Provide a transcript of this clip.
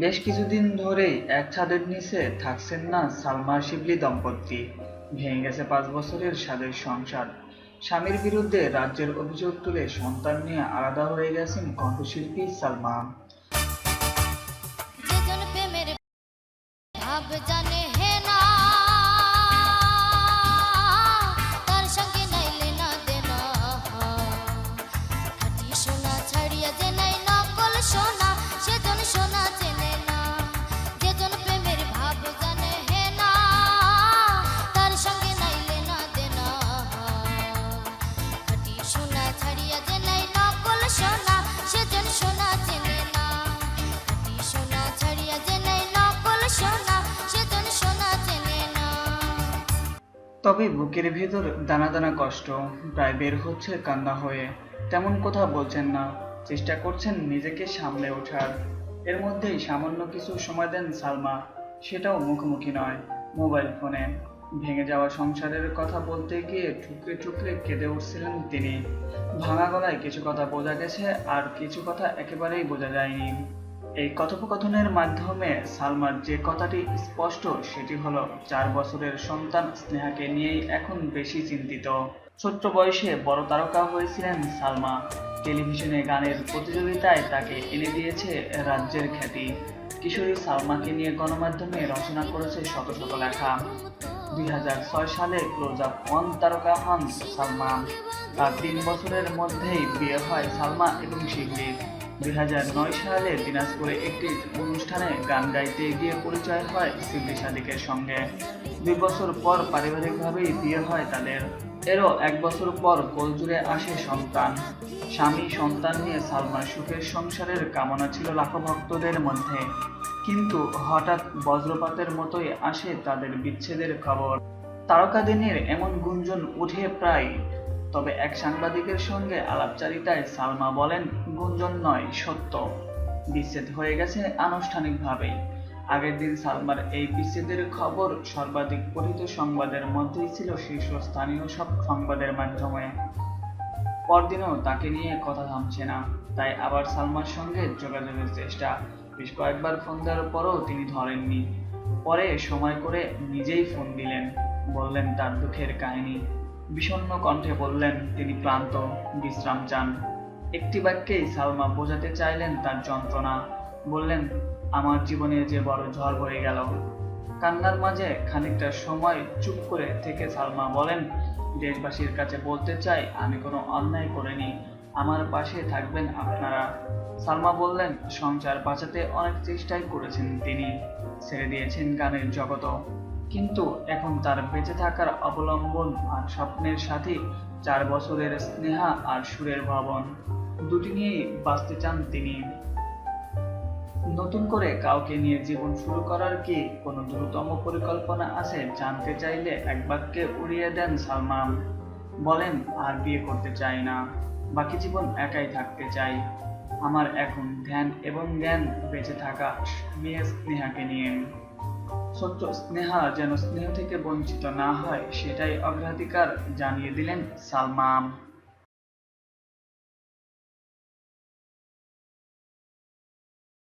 বেশ কিছুদিন ধরেই এক ছাদের নিচে থাকছেন না সালমা শিবলি দম্পতি। ভেঙে গেছে 5 বছরের স্বাদের সংসার। স্বামীর বিরুদ্ধে রাজ্যের অভিযোগ তুলে সন্তান নিয়ে আলাদা হয়ে গেছেন কণ্ঠশিল্পী সালমা। যেজন প্রেমের ভাব জানে হে না, তার সঙ্গে নাইলে না দেনা। খাঁটি সোনা ছাড়িয়া যে নাই নকল সোনা, সেজন সোনা চেনে না। যেজন প্রেমের ভাব জানে হে না, তার সঙ্গে নাইলে না দেনা। খাঁটি সোনা ছাড়িয়া যে নাই নকল সোনা, সেজন সোনা চেনে না। খাঁটি সোনা ছাড়িয়া যে নাই নকল সোনা, সেজন সোনা চেনে না। তবে বুকের ভেতর দানা দানা কষ্ট প্রায় বের হচ্ছে কান্না হয়ে। তেমন কথা বলছেন না, চেষ্টা করছেন নিজেকে সামলে ওঠার। এর মধ্যেই সামান্য কিছু সময় দেন সালমা, সেটাও মুখোমুখি নয়, মোবাইল ফোনে। ভেঙে যাওয়া সংসারের কথা বলতে গিয়ে ঠুকরে ঠুকরে কেঁদে উঠছিলেন তিনি। ভাঙা গলায় কিছু কথা বোঝা গেছে, আর কিছু কথা একেবারেই বোঝা যায়নি। এই কথোপকথনের মাধ্যমে সালমার যে কথাটি স্পষ্ট সেটি হলো 4 বছরের সন্তান স্নেহাকে নিয়েই এখন বেশি চিন্তিত। ছোট্ট বয়সে বড় তারকা হয়েছিলেন সালমা। টেলিভিশনে গানের প্রতিযোগিতায় তাকে এনে দিয়েছে রাজ্যের খ্যাতি। কিশোরী সালমাকে নিয়ে গণমাধ্যমে রচনা করেছে শত শত লেখা। 2006 সালে ক্লোজ আপ 1 তারকা হন সালমা। তার 3 বছরের মধ্যেই বিয়ে হয় সালমা এবং শিবলির। 2009 সালে দিনাজপুরে একটি অনুষ্ঠানে গান গাইতে গিয়ে পরিচয় হয় শিবলি সাদিকের সঙ্গে। 2 বছর পর পারিবারিকভাবেই বিয়ে হয় তাদের। এরও 1 বছর পর কোলজুড়ে আসে সন্তান। স্বামী সন্তান নিয়ে সালমার সুখের সংসারের কামনা ছিল লাখো ভক্তদের মধ্যে। কিন্তু হঠাৎ বজ্রপাতের মতোই আসে তাদের বিচ্ছেদের খবর। তারকাদিনের এমন গুঞ্জন উঠে প্রায়। তবে এক সাংবাদিকের সঙ্গে আলাপচারিতায় সালমা বলেন, গুঞ্জন নয়, সত্য। বিচ্ছেদ হয়ে গেছে আনুষ্ঠানিকভাবেই। আগের দিন সালমার এই বিচ্ছেদের খবর সর্বাধিক পঠিত সংবাদের মধ্যেই ছিল শীর্ষস্থানীয় সব সংবাদের মাধ্যমে। পরদিনও তাকে নিয়ে কথা থামছে না। তাই আবার সালমার সঙ্গে যোগাযোগের চেষ্টা। বেশ কয়েকবার ফোন দেওয়ার পরও তিনি ধরেননি। পরে সময় করে নিজেই ফোন দিলেন, বললেন তার দুঃখের কাহিনী। বিষণ্ণ কণ্ঠে বললেন তিনি ক্লান্ত, বিশ্রাম চান। একটি বাক্যেই সালমা বোঝাতে চাইলেন তার যন্ত্রণা। বললেন, আমার জীবনে যে বড় ঝড় বয়ে গেল। কান্নার মাঝে খানিকটা সময় চুপ করে থেকে সালমা বলেন, দেশবাসীর কাছে বলতে চাই আমি কোনো অন্যায় করিনি, আমার পাশে থাকবেন আপনারা। সালমা বললেন, সংসার বাঁচাতে অনেক চেষ্টাই করেছেন তিনি, ছেড়ে দিয়েছেন গানের জগতও। কিন্তু এখন তার বেঁচে থাকার অবলম্বন আর স্বপ্নের সাথী 4 বছরের স্নেহা আর সুরের ভবন, দুটি নিয়েই বাঁচতে চান তিনি। নতুন করে কাউকে নিয়ে জীবন শুরু করার কি কোনো দ্রুততম পরিকল্পনা আছে জানতে চাইলে এক বাক্যে উড়িয়ে দেন সালমান। বলেন, আর বিয়ে করতে চাই না, বাকি জীবন একাই থাকতে চাই। আমার এখন ধ্যান এবং জ্ঞান বেঁচে থাকা মেয়ে স্নেহাকে নিয়ে। ছোট্ট স্নেহা যেন স্নেহ থেকে বঞ্চিত না হয় সেটাই অগ্রাধিকার জানিয়ে দিলেন সালমান।